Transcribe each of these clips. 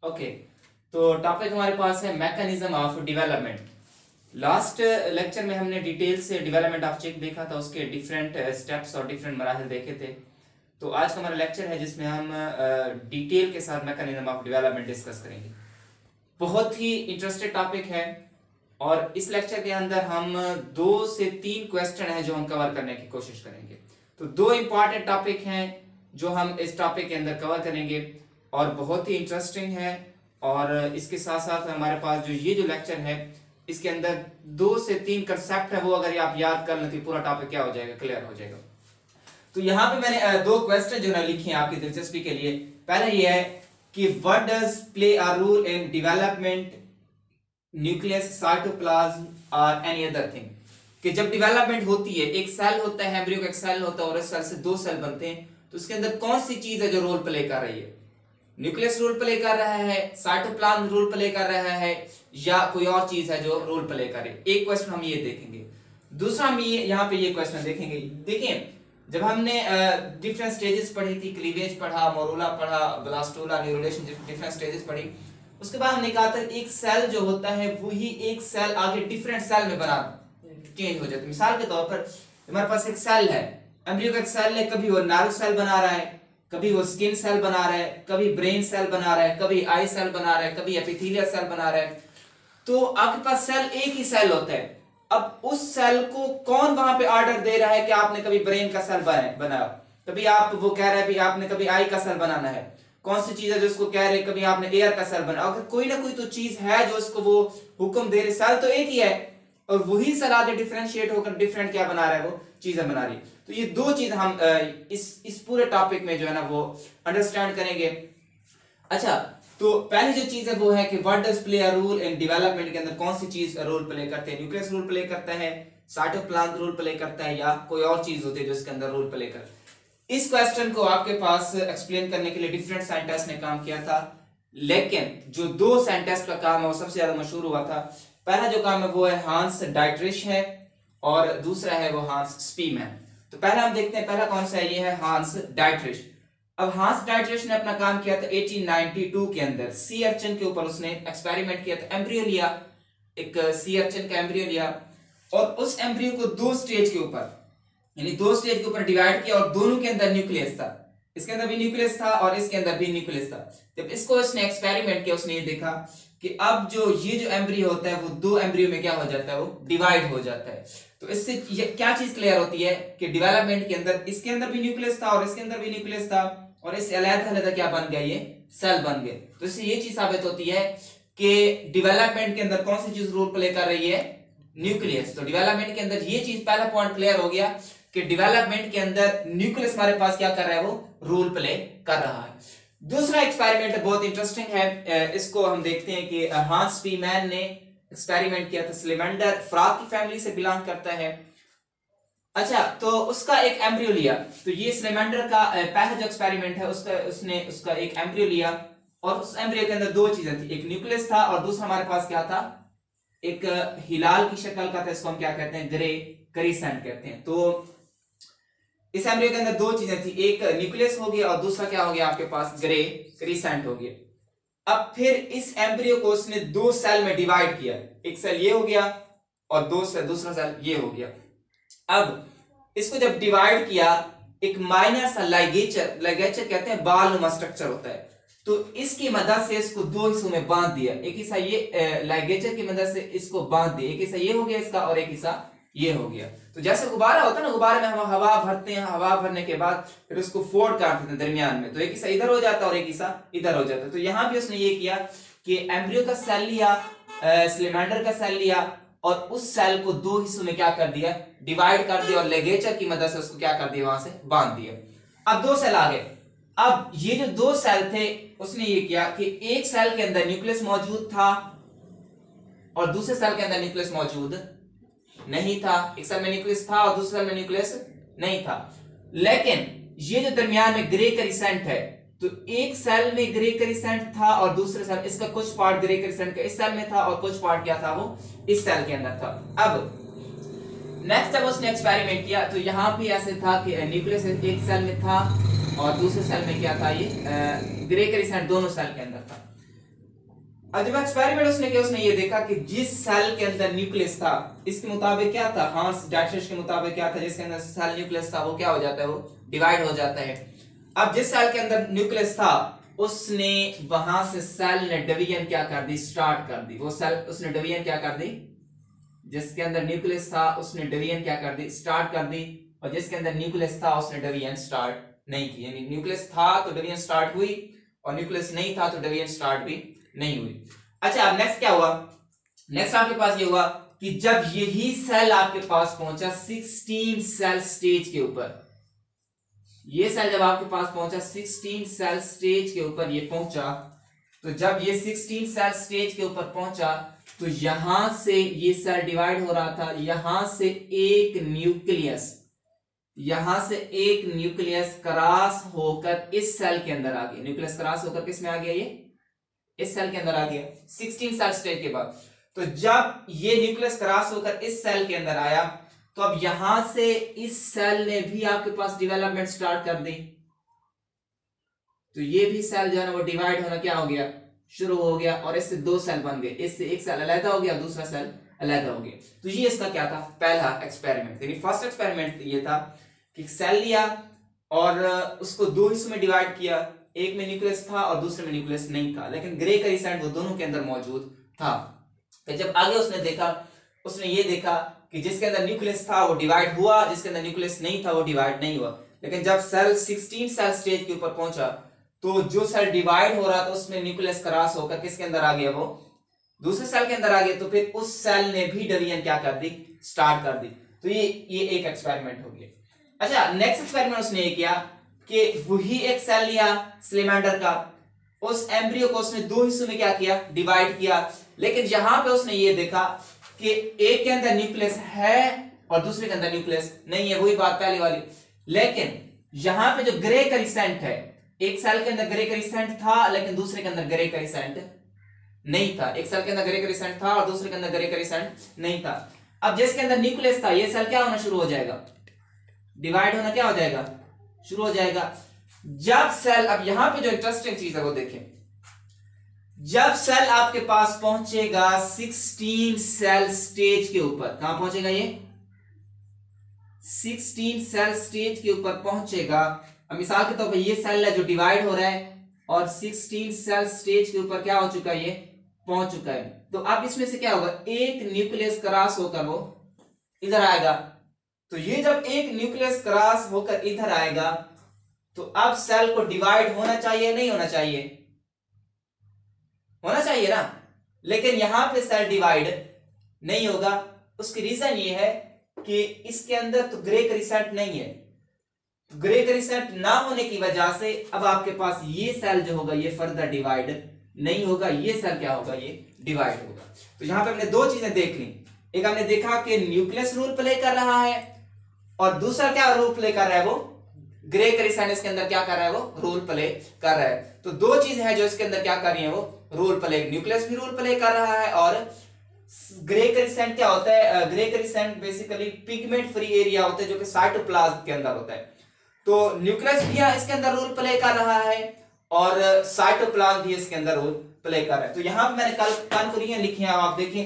Okay, तो topic हमारे पास है mechanism of development. Last lecture में हमने डिटेल से डेवलपमेंट ऑफ चिक देखा था, उसके डिफरेंट स्टेप्स और डिफरेंट मराहल देखे थे। तो आज का हमारा लेक्चर है जिसमें हम डिटेल के साथ मैकेनिज्म ऑफ डेवलपमेंट डिस्कस करेंगे। बहुत ही इंटरेस्टेड टॉपिक है और इस लेक्चर के अंदर हम 2 से 3 क्वेश्चन है जो हम कवर करने की कोशिश करेंगे। तो 2 इंपॉर्टेंट टॉपिक हैं जो हम इस टॉपिक के अंदर कवर करेंगे और बहुत ही इंटरेस्टिंग है। और इसके साथ साथ हमारे पास जो ये जो लेक्चर है इसके अंदर 2 से 3 कंसेप्ट है, वो अगर आप याद कर लें तो पूरा टॉपिक क्या हो जाएगा, क्लियर हो जाएगा। तो यहाँ पे मैंने 2 क्वेश्चन जो है लिखे हैं आपकी दिलचस्पी के लिए। पहला ये है कि what does play a role in development nucleus, cytoplasm और एनी अदर थिंग। कि जब डेवलपमेंट होती है, एक सेल होता है, एम्ब्रियो का एक सेल होता है और इस सेल से 2 सेल बनते हैं, तो उसके अंदर कौन सी चीज है जो रोल प्ले कर रही है? न्यूक्लियस रोल प्ले कर रहा है, साइटोप्लाज्म रोल प्ले कर रहा है, या कोई और चीज है जो रोल प्ले करे? एक क्वेश्चन हम ये देखेंगे। दूसरा हम ये यहाँ पे ये क्वेश्चन देखेंगे। देखिए, जब हमने डिफरेंट स्टेजेस पढ़ी थी, क्लीवेज पढ़ा, मोरूला पढ़ा, ब्लास्टोला, न्यूरोलेशन, डिफरेंट स्टेजेस पढ़ी, उसके बाद हमने कहा था एक सेल जो होता है वही एक सेल आगे डिफरेंट सेल में बना चेंज हो जाता है। मिसाल के तौर पर हमारे पास एक सेल है, एम्ब्रियो का एक सेल है, कभी वो नर्व सेल बना रहा है, कभी वो स्किन सेल बना रहा है, कभी ब्रेन सेल बना रहा है, कभी आई सेल बना रहा है, कभी एपिथेलियल सेल बना रहा है। तो आपके पास सेल एक ही सेल होता है। अब उस सेल को कौन वहां पे ऑर्डर दे रहा है कि आपने कभी ब्रेन का सेल बनाया, कभी आप वो कह रहे हैं भी आपने कभी आई का सेल बनाना है, कौन सी चीज है जो उसको कह रहे कभी आपने एयर का सेल बनाया। अगर कोई ना कोई तो चीज है जो उसको वो हुक्म दे रही। सेल तो एक ही है और वही सेल आगे डिफरेंशिएट होकर डिफरेंट क्या बना रहा है, वो चीजें बना रही है। तो ये 2 चीज हम इस पूरे टॉपिक में जो है ना वो अंडरस्टैंड करेंगे। अच्छा, तो पहली जो चीज है वो है कि what does play a role in development के अंदर कौन सी चीज रोल प्ले करते हैं? न्यूक्लियस रोल प्ले करता है, साइटोप्लाज्म रोल प्ले करता है, या कोई और चीज होती है जो इसके अंदर रोल प्ले करती है? इस क्वेश्चन को आपके पास एक्सप्लेन करने के लिए डिफरेंट साइंटिस्ट ने काम किया था, लेकिन जो 2 साइंटिस्ट का काम है वो सबसे ज्यादा मशहूर हुआ था। पहला जो काम है वो है हांस डाइटरिश है और दूसरा है वो हांस स्पीमैन। तो पहला हम देखते हैं, पहला कौन सा है, ये है हांस डाइटरिश। अब हांस डाइटरिश ने अपना काम किया था 1892 के अंदर सी अर्चिन के ऊपर। उसने एक्सपेरिमेंट किया था, एम्ब्रियो लिया, एक सी अर्चिन का एम्ब्रियो लिया और उस एम्ब्रियो को 2 स्टेज के ऊपर, यानी 2 स्टेज के ऊपर डिवाइड किया और दोनों के अंदर न्यूक्लियस था। इसके अंदर भी न्यूक्लियस था और इसके अंदर भी न्यूक्लियस था। जब इसको उसने एक्सपेरिमेंट किया, उसने ये देखा कि अब जो ये जो एम्ब्रियो होता है वो 2 एम्ब्रियो में क्या हो जाता है, वो डिवाइड हो जाता है। तो इससे क्या चीज क्लियर होती है कि डेवलपमेंट के अंदर इसके अंदर भी न्यूक्लियस था और इसके अंदर भी न्यूक्लियस था और इससे अलग-अलग क्या बन गया, ये सेल बन गए। तो इससे ये चीज साबित होती है कि डेवलपमेंट के अंदर कौन सी चीज रोल प्ले कर रही है, न्यूक्लियस। तो डेवलपमेंट के अंदर ये चीज, पहला पॉइंट क्लियर हो गया कि डेवलपमेंट के अंदर न्यूक्लियस हमारे पास क्या कर रहा है, वो रोल प्ले कर रहा है। दूसरा एक्सपेरिमेंट बहुत इंटरेस्टिंग है, इसको हम देखते हैं कि हांस स्पीमैन ने एक्सपेरिमेंट किया था। स्लेमेंडर फ्रॉग की फैमिली से बिलोंग करता है। अच्छा, तो उसका एक एम्ब्रियो लिया। तो ये स्लेमेंडर का पहला जो एक्सपेरिमेंट है उसने उसका एक एम्ब्रियो लिया और उस एम्ब्रियो के अंदर 2 चीजें थी, एक न्यूक्लियस था और दूसरा हमारे पास क्या था, एक हिलाल की शक्ल का था। इसको हम क्या कहते हैं, ग्रे क्रिसेंट कहते हैं। तो इस एम्ब्रियो के अंदर 2 चीजें थी, एक न्यूक्लियस हो गया और दूसरा क्या हो गया आपके पास, ग्रे क्रिसेंट हो गया। अब फिर इस एम्ब्रियो को उसने 2 सेल में डिवाइड किया, एक सेल ये हो गया और दूसरा सेल ये हो गया। अब इसको जब डिवाइड किया, एक माइनर सा लाइगेचर कहते हैं, बाल नुमा स्ट्रक्चर होता है। तो इसकी मदद से इसको 2 हिस्सों में बांध दिया। एक हिस्सा ये लाइगेचर की मदद से इसको बांध दिया, एक हिस्सा ये हो गया इसका और एक हिस्सा ये हो गया। तो जैसे गुब्बारा होता है ना, गुब्बारे में हम हवा भरते हैं, हवा भरने के बाद फिर उसको फोल्ड कर देते हैं दरमियान में, तो एक हिस्सा इधर हो जाता है और एक हिस्सा इधर हो जाता है। तो यहां भी उसने ये किया कि एम्ब्रियो का सेल लिया, स्लेमेंडर का सेल लिया और उस सेल को 2 हिस्सों में क्या कर दिया, डिवाइड कर दिया और लिगेचर की मदद से उसको क्या कर दिया, वहां से बांध दिया। अब 2 सेल आ गए। अब ये जो 2 सेल थे, उसने ये किया कि एक सेल के अंदर न्यूक्लियस मौजूद था और दूसरे सेल के अंदर न्यूक्लियस मौजूद नहीं था। एक सेल में न्यूक्लियस था और दूसरे सेल में न्यूक्लियस नहीं था। लेकिन ये जो दरमियान में ग्रे क्रिसेंट है, तो एक सेल में ग्रे क्रिसेंट था और दूसरे सेल, इसका कुछ पार्ट ग्रे क्रिसेंट का इस सेल में था और कुछ पार्ट क्या था, वो इस सेल के अंदर था। अब नेक्स्ट जब उसने एक्सपेरिमेंट किया तो यहां भी ऐसे था कि न्यूक्लियस एक सेल में था और दूसरे सेल में क्या था, ये ग्रे क्रिसेंट दोनों सेल के अंदर था। अब जब एक्सपेरिमेंट उसने किया, उसने ये देखा कि जिस सेल के अंदर न्यूक्लियस था, इसके मुताबिक क्या था, हांस डाइटश के मुताबिक क्या था, जिसके अंदर सेल न्यूक्लियस था वो क्या हो जाता है, वो डिवाइड हो जाता है। अब जिस सेल के अंदर न्यूक्लियस था उसने वहां से सेल ने डिवीजन क्या कर दी, स्टार्ट कर दी। वो सेल उसने डिवीजन क्या कर दी, जिसके अंदर न्यूक्लियस था उसने डिवीजन क्या कर दी, स्टार्ट कर दी। और जिसके अंदर न्यूक्लियस था उसने डिवीजन स्टार्ट नहीं की। यानी न्यूक्लियस था तो डिवीजन स्टार्ट हुई, और न्यूक्लियस नहीं था तो डिवीजन स्टार्ट भी नहीं हुई। अच्छा, अब नेक्स्ट क्या हुआ, नेक्स्ट आपके पास ये हुआ कि जब यही सेल आपके पास पहुंचा 16 सेल स्टेज के ऊपर, ये सेल जब आपके पास पहुंचा 16 सेल स्टेज के ऊपर ये पहुंचा, तो जब ये 16 सेल स्टेज के ऊपर पहुंचा तो यहां से ये सेल डिवाइड हो रहा था। यहां से एक न्यूक्लियस, यहां से एक न्यूक्लियस क्रॉस होकर इस सेल के अंदर आ गया। न्यूक्लियस क्रॉस होकर किस में आ गया, ये इस सेल के अंदर आ गया 16 सेल स्टेज के बाद। तो जब ये न्यूक्लियस क्रॉस होकर इस सेल के अंदर आया तो अब यहां से इस सेल ने भी आपके पास डेवलपमेंट स्टार्ट कर दी। तो ये भी सेल जो है ना वो डिवाइड होना क्या हो गया, शुरू हो गया, और इससे दो सेल बन गए। इससे एक सेल अलग हो गया, दूसरा सेल अलग हो गया। तो ये इसका क्या था, पहला एक्सपेरिमेंट। यानी फर्स्ट एक्सपेरिमेंट ये था कि सेल लिया और उसको दो हिस्सों में डिवाइड किया, एक में न्यूक्लियस था और दूसरे में न्यूक्लियस नहीं था, लेकिन ग्रे करिसेंट वो दोनों के अंदर मौजूद था। तो जब आगे उसने देखा, उसने ये देखा कि जिसके अंदर न्यूक्लियस था वो डिवाइड हुआ, जिसके अंदर न्यूक्लियस नहीं था वो डिवाइड नहीं हुआ। लेकिन जब सेल 16 सेल स्टेज के ऊपर पहुंचा तो जो सेल डिवाइड हो रहा था उसमें न्यूक्लियस क्रॉस होकर किसके अंदर आ गया, वो दूसरे सेल के अंदर आ गया। तो फिर उस सेल ने भी डिवीजन क्या कर दी, स्टार्ट कर दी। तो ये एक एक्सपेरिमेंट हो गया। अच्छा, नेक्स्ट एक्सपेरिमेंट उसने ये किया कि वही एक सेल लिया सैलेमेंडर का, उस एम्ब्रियो को उसने दो हिस्सों में क्या किया, डिवाइड किया। लेकिन यहां पे उसने ये देखा कि एक के अंदर न्यूक्लियस है और दूसरे के अंदर न्यूक्लियस नहीं है, वही बात पहले वाली। लेकिन यहां पे जो ग्रे करिसेंट है, एक सेल के अंदर ग्रे करिसेंट था लेकिन दूसरे के अंदर ग्रे करिसेंट नहीं था। एक सेल के अंदर ग्रे करिसेंट था और दूसरे के अंदर ग्रे करिसेंट नहीं था। अब जिसके अंदर न्यूक्लियस था ये सेल क्या होना शुरू हो जाएगा, डिवाइड होना क्या हो जाएगा, शुरू हो जाएगा। जब सेल, अब यहां पे जो इंटरेस्टिंग चीज है वो देखें, जब सेल आपके पास पहुंचेगा 16 सेल स्टेज के ऊपर, कहां पहुंचेगा ये 16 सेल स्टेज के ऊपर पहुंचेगा। अब मिसाल के तौर पर ये सेल है जो डिवाइड हो रहा है और 16 सेल स्टेज के ऊपर क्या हो चुका है, ये पहुंच चुका है। तो अब इसमें से क्या होगा, एक न्यूक्लियस क्रॉस होकर वो इधर आएगा। तो ये जब एक न्यूक्लियस क्रॉस होकर इधर आएगा तो अब सेल को डिवाइड होना चाहिए, नहीं होना चाहिए, होना चाहिए ना। लेकिन यहां पे सेल डिवाइड नहीं होगा। उसकी रीजन ये है कि इसके अंदर तो ग्रे करिसेंट नहीं है। ग्रे करिसेंट ना होने की वजह से अब आपके पास ये सेल जो होगा ये फर्दर डिवाइड नहीं होगा, ये सेल क्या होगा, ये डिवाइड होगा। तो यहां पे हमने दो चीजें देख ली, एक हमने देखा कि न्यूक्लियस रोल प्ले कर रहा है और दूसरा क्या रोल प्ले कर रहा है, वो ग्रे करिसेंट इसके अंदर क्या कर रहा है, वो रोल प्ले कर रहा है। तो दो चीज है जो इसके अंदर क्या कर रही है, वो रोल प्ले, न्यूक्लियस भी रोल प्ले कर रहा है और ग्रे करिसेंट क्या होता है, grey crescent basically pigment free area होता है जो कि साइटोप्लाज्म के अंदर होता है। तो न्यूक्लियस भी इसके अंदर रोल प्ले कर रहा है और साइटोप्लाज्म भी इसके अंदर रोल प्ले कर रहा है। तो यहां पे मैंने कंक्लूजन लिखी है, आप देखें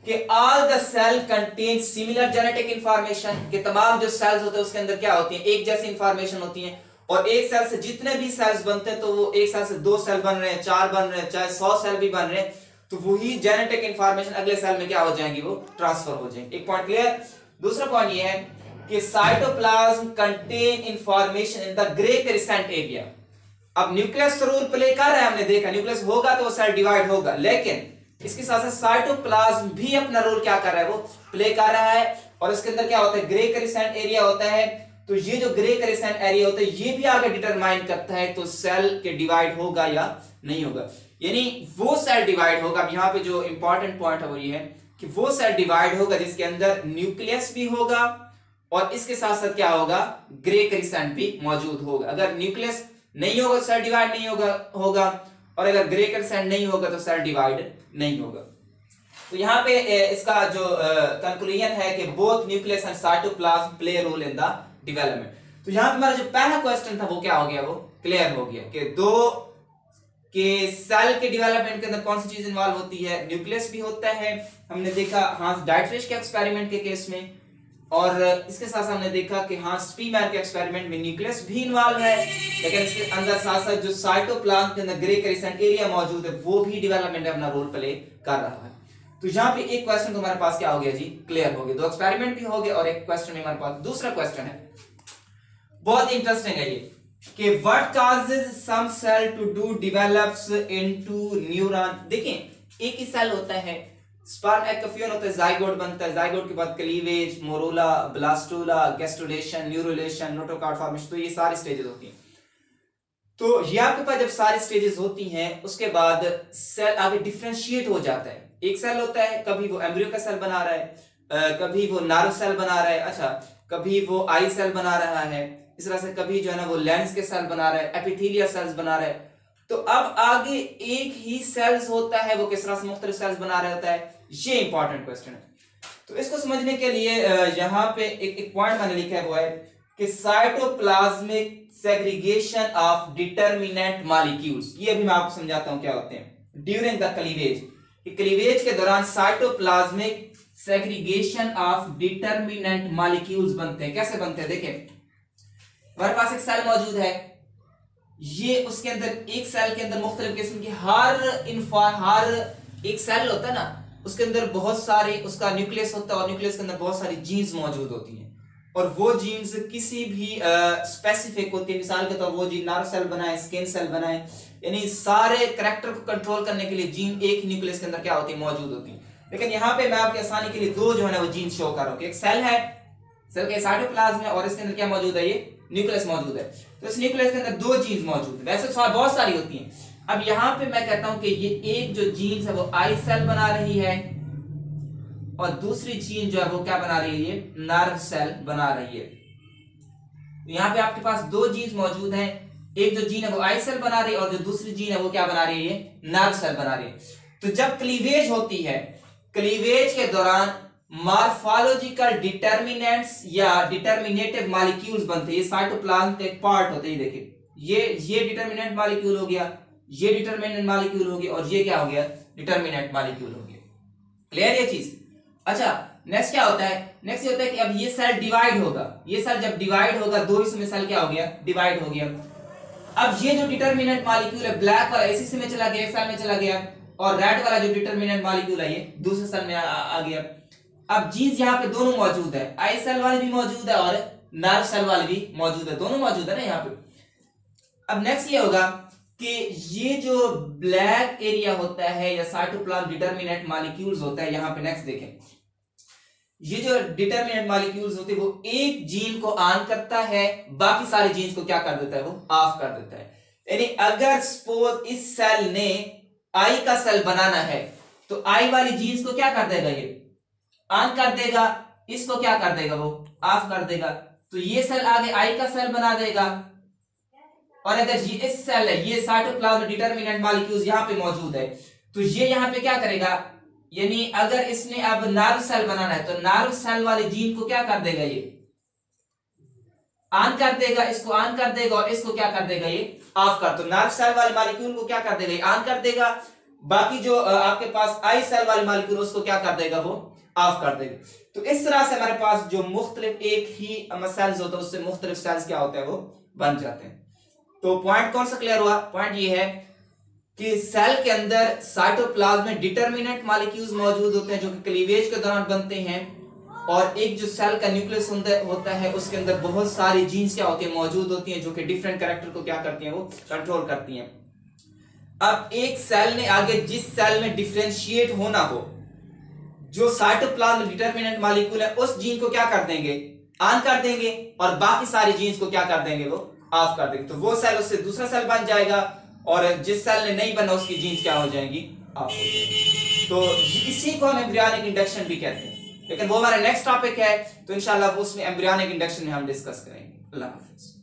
कि all the cell contain similar genetic information, कि तमाम जो सेल्स होते हैं उसके अंदर क्या होती है, एक जैसी इंफॉर्मेशन होती है। और एक सेल से जितने भी सेल्स बनते हैं तो वो एक सेल से 2 सेल बन रहे हैं, 4 बन रहे हैं, चाहे 100 सेल भी बन रहे हैं, तो वही जेनेटिक इंफॉर्मेशन अगले सेल में क्या हो जाएंगी, वो ट्रांसफर हो जाएंगे। एक पॉइंट क्लियर। दूसरा पॉइंट ये है कि cytoplasm contain information in the grey crescent area. अब न्यूक्लियस रोल प्ले कर रहा है, हमने देखा न्यूक्लियस होगा तो वो सेल डिवाइड होगा, लेकिन इसके साथ साथ साइटोप्लाज्म भी अपना रोल क्या कर रहा है, वो प्ले कर रहा है। और इसके अंदर क्या होता है, ग्रे करिसेंट एरिया होता है। तो ये जो ग्रे करिसेंट एरिया होता है ये भी आगे डिटरमाइन करता है तो सेल के डिवाइड होगा या नहीं होगा, यानी वो सेल डिवाइड होगा। अब यहाँ पे जो इंपॉर्टेंट पॉइंट है वो ये है कि वो सेल डिवाइड होगा जिसके अंदर न्यूक्लियस भी होगा और इसके साथ साथ क्या होगा, ग्रे करिसेंट भी मौजूद होगा। अगर न्यूक्लियस नहीं होगा सेल डिवाइड नहीं होगा और अगर ग्रे करिसेंट नहीं होगा तो सेल डिवाइड नहीं होगा। तो यहाँ पे इसका जो कंक्लूजन है कि both nucleus and cytoplasm play role in the development. तो यहाँ पे हमारा जो पहला क्वेश्चन था वो क्या हो गया, वो क्लियर हो गया कि दो कि सेल के डेवलपमेंट के अंदर कौन सी चीज इन्वॉल्व होती है, न्यूक्लियस भी होता है, हमने देखा हांस डाइटरेश के एक्सपेरिमेंट के केस में, और इसके साथ साथ हमने देखा कि हांस स्पीमैन के एक्सपेरिमेंट में न्यूक्लियस भी इन्वॉल्व है, लेकिन इसके अंदर साथ साथ जो साइटोप्लाज्म के अंदर ग्रे क्रिसेंट एरिया मौजूद है वो भी डेवलपमेंट में अपना रोल प्ले कर रहा है। तो यहाँ पे एक क्वेश्चन तो हमारे पास क्या हो गया जी, क्लियर हो गया, दो एक्सपेरिमेंट भी हो गए और एक क्वेश्चन में हमारे पास दूसरा क्वेश्चन है, बहुत इंटरेस्टिंग है ये, कि what causes some cell to do develops into neuron. देखिए एक ही सेल होता है, स्पर्म एग का फ्यूजन होता है, जाइगोट बनता है, जाइगोट के बाद क्लीवेज, मोरोला, ब्लास्टोला, गैस्ट्रुलेशन, न्यूरुलेशन, नोटोकॉर्ड फॉर्मेशन, तो ये सारी स्टेजेस होती हैं। तो ये आपके पास जब सारी स्टेजेस होती हैं उसके बाद सेल आगे डिफरेंशिएट हो जाता है। एक सेल होता है, कभी वो एम्ब्रियो का सेल बना रहा है, कभी वो नार्व सेल बना रहा है, अच्छा कभी वो आई सेल बना रहा है, इस तरह से कभी जो है ना वो लेंस के सेल बना रहा है, एपिथेलियल सेल्स बना रहा है। तो अब आगे एक ही सेल्स होता है वो किस तरह से मुख्तलिफ सेल्स बना रहा होता है, ये इंपॉर्टेंट क्वेश्चन है। तो इसको समझने के लिए यहाँ पे एक पॉइंट मैंने लिखा है, वो है कि cytoplasmic segregation of determinant molecules. ये अभी मैं आपको समझाता हूं क्या होते हैं ड्यूरिंग द क्लीवेज। क्लीवेज के दौरान cytoplasmic segregation of determinant molecules बनते हैं। कैसे बनते हैं, देखें हमारे पास एक सेल मौजूद है, ये उसके अंदर एक सेल के अंदर मुख्तलिफ किस्म की हर एक सेल होता है ना, उसके अंदर बहुत सारे उसका न्यूक्लियस होता है और न्यूक्लियस के अंदर बहुत सारी जीन्स मौजूद होती हैं और वो जीन्स किसी भी स्पेसिफिक होती है। मिसाल के तौर वो जीन नर्व सेल बनाए, स्किन सेल बनाए, यानी सारे करैक्टर को कंट्रोल करने के लिए जीन एक ही न्यूक्लियस के अंदर क्या होती है, मौजूद होती है। लेकिन यहाँ पे मैं आपकी आसानी के लिए दो जो है ना वो जीन शो कर रहा हूँ। एक सेल है, सेल के साइटोप्लाज्म है और इसके अंदर क्या मौजूद है, ये न्यूक्लियस मौजूद है। तो इस न्यूक्लियस के अंदर दो जीन्स मौजूद है, वैसे बहुत सारी होती हैं। अब यहाँ पे मैं कहता हूं कि ये एक जो जीन्स है वो आई सेल बना रही है और दूसरी जीन जो है वो क्या बना रही है, ये नर्व सेल बना रही है। तो यहाँ पे आपके पास दो जीन्स मौजूद हैं, एक जो जीन है वो आई सेल बना रही है और जो दूसरी जीन है वो क्या बना रही है, ये नर्व सेल बना रही है। तो जब क्लीवेज होती है, क्लीवेज के दौरान मॉर्फोलॉजिकल डिटरमिनेंट्स या डिटरमिनेटिव मॉलिक्यूल्स बनते हैं। ये साइटोप्लाज्म का एक पार्ट होता है, ये देखिए ये डिटरमिनेंट मॉलिक्यूल हो गया, ये डिटरमिनेंट मॉलिक्यूल हो गया और ये क्या हो गया, डिटरमिनेंट मॉलिक्यूल हो गया। क्लियर ये चीज। अच्छा नेक्स्ट क्या होता है, नेक्स्ट ये होता है कि अब ये सेल डिवाइड होगा, ये सेल जब डिवाइड होगा दो हिस्सों में सेल क्या हो गया, डिवाइड हो गया। अब ये जो डिटरमिनेंट मॉलिक्यूल है ब्लैक वाला इसी से में चला गया, एक सेल में चला गया, और रेड वाला जो डिटरमिनेंट मॉलिक्यूल है ये दूसरे सेल में आ गया। अब जीन्स यहाँ पे दोनों मौजूद है, आई सेल वाले भी मौजूद है और नर्व सेल वाले भी मौजूद है, दोनों मौजूद है ना यहाँ पे। अब नेक्स्ट ये होगा कि ये जो ब्लैक एरिया होता है या साइटोप्लाज्म डिटरमिनेंट मॉलिक्यूल्स होता है, यहाँ पे नेक्स्ट देखें, ये जो डिटरमिनेंट मॉलिक्यूल्स होते हैं वो एक जीन को ऑन करता है, बाकी सारे जीन्स को क्या कर देता है, वो ऑफ कर देता है। यानी अगर सपोज इस सेल ने आई का सेल बनाना है तो आई वाली जीन्स को क्या कर देगा, ये ऑन कर देगा, इसको क्या कर देगा, वो ऑफ कर देगा। तो ये सेल आगे आई का सेल बना देगा, और अगर ये इस सेल है, ये साइटोप्लाज्म डिटरमिनेंट मॉलिक्यूल्स यहाँ पे मौजूद है, तो ये यहाँ पे क्या करेगा, यानी अगर इसने अब नर्व सेल बनाना है तो नर्व सेल वाले जीन को क्या कर देगा, ये ऑन कर देगा, इसको ऑन कर देगा और इसको क्या कर देगा, ये ऑफ कर। तो नर्व सेल वाले मॉलिक्यूल को क्या कर देगा, ये ऑन कर देगा, बाकी जो आपके पास आई सेल वाले मॉलिक्यूल उसको क्या कर देगा, वो ऑफ कर देगा। तो इस तरह से हमारे पास जो मुख्तलिफ एक ही सेल्स होता है उससे मुख्तलिफ सेल्स क्या होते हैं, वो बन जाते हैं। तो पॉइंट कौन सा क्लियर हुआ, पॉइंट ये है कि सेल के अंदर साइटोप्लाज्म में डिटरमिनेंट मॉलिक्यूल्स मौजूद होते हैं जो कि क्लीवेज के दौरान बनते हैं, और एक जो सेल का न्यूक्लियस होता है उसके अंदर बहुत सारी जीन्स क्या होती है, मौजूद होती हैं जो कि डिफरेंट कैरेक्टर को क्या करती हैं, वो कंट्रोल करती हैं। अब एक सेल ने आगे जिस सेल में डिफरेंशिएट होना हो, जो साइटोप्लाज्म डिटरमिनेंट मॉलिक्यूल है उस जीन को क्या कर देंगे, ऑन कर देंगे, और बाकी सारी जीन्स को क्या कर देंगे, वो ऑफ कर देंगे। तो वो सेल उससे दूसरा सेल बन जाएगा और जिस सेल ने नहीं बना उसकी जीन्स क्या हो जाएंगी, ऑफ हो जाएंगी। तो इसी को हम एम्ब्रियोनिक इंडक्शन भी कहते हैं, लेकिन वो हमारा नेक्स्ट टॉपिक है, तो इंशाल्लाह वो उसमें एम्ब्रियोनिक इंडक्शन में हम डिस्कस करेंगे। अल्लाह हाफिज।